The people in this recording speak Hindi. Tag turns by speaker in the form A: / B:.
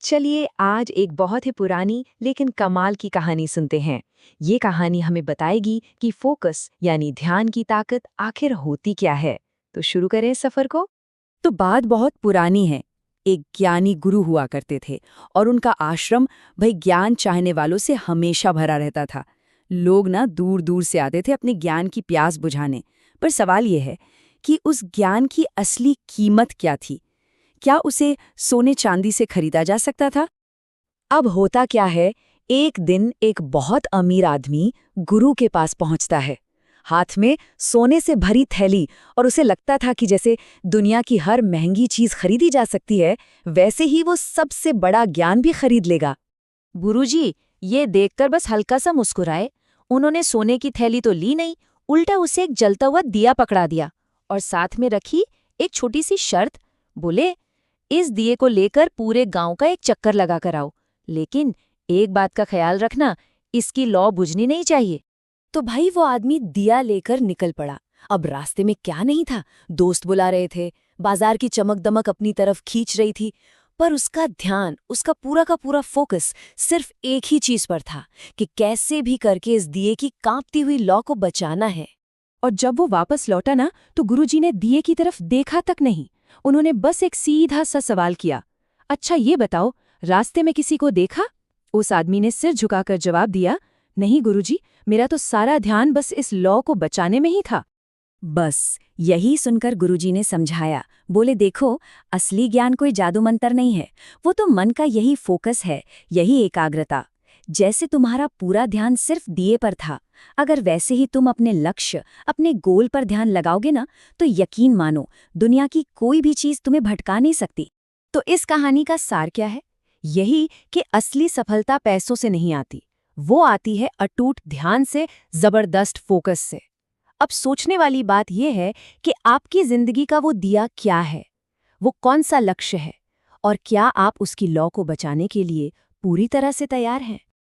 A: चलिए आज एक बहुत ही पुरानी लेकिन कमाल की कहानी सुनते हैं। ये कहानी हमें बताएगी कि फोकस यानी ध्यान की ताकत आखिर होती क्या है। तो शुरू करें सफर को।
B: तो बात बहुत पुरानी है। एक ज्ञानी गुरु हुआ करते थे और उनका आश्रम भाई ज्ञान चाहने वालों से हमेशा भरा रहता था। लोग ना दूर दूर से आते थे अपने ज्ञान की प्यास बुझाने। पर सवाल यह है कि उस ज्ञान की असली कीमत क्या थी? क्या उसे सोने चांदी से खरीदा जा सकता था? अब होता क्या है, एक दिन एक बहुत अमीर आदमी गुरु के पास पहुंचता है, हाथ में सोने से भरी थैली, और उसे लगता था कि जैसे दुनिया की हर महंगी चीज खरीदी जा सकती है, वैसे ही वो सबसे बड़ा ज्ञान भी खरीद लेगा।
C: गुरुजी, ये देखकर बस हल्का सा मुस्कुराए। उन्होंने सोने की थैली तो ली नहीं, उल्टा उसे एक जलता हुआ दिया पकड़ा दिया और साथ में रखी एक छोटी सी शर्त। बोले, इस दिए को लेकर पूरे गांव का एक चक्कर लगा कर आओ, लेकिन एक बात का ख्याल रखना, इसकी लौ बुझनी नहीं चाहिए।
B: तो भाई वो आदमी दिया लेकर निकल पड़ा। अब रास्ते में क्या नहीं था, दोस्त बुला रहे थे, बाजार की चमक दमक अपनी तरफ खींच रही थी, पर उसका ध्यान, उसका पूरा का पूरा फोकस सिर्फ एक ही चीज पर था कि कैसे भी करके इस दिए की कांपती हुई लौ को बचाना है।
A: और जब वो वापस लौटा ना, तो गुरुजी ने दिए की तरफ देखा तक नहीं। उन्होंने बस एक सीधा सा सवाल किया, अच्छा ये बताओ, रास्ते में किसी को देखा? उस आदमी ने सिर झुकाकर जवाब दिया, नहीं गुरुजी, मेरा तो सारा ध्यान बस इस लौ को बचाने में ही था।
B: बस यही सुनकर गुरुजी ने समझाया। बोले, देखो, असली ज्ञान कोई जादू मंतर नहीं है, वो तो मन का यही फोकस है, यही एकाग्रता। जैसे तुम्हारा पूरा ध्यान सिर्फ दिए पर था, अगर वैसे ही तुम अपने लक्ष्य, अपने गोल पर ध्यान लगाओगे ना, तो यकीन मानो, दुनिया की कोई भी चीज तुम्हें भटका नहीं सकती। तो इस कहानी का सार क्या है? यही कि असली सफलता पैसों से नहीं आती, वो आती है अटूट ध्यान से, जबरदस्त फोकस से। अब सोचने वाली बात यह है कि आपकी जिंदगी का वो दिया क्या है, वो कौन सा लक्ष्य है, और क्या आप उसकी लौ को बचाने के लिए पूरी तरह से तैयार हैं?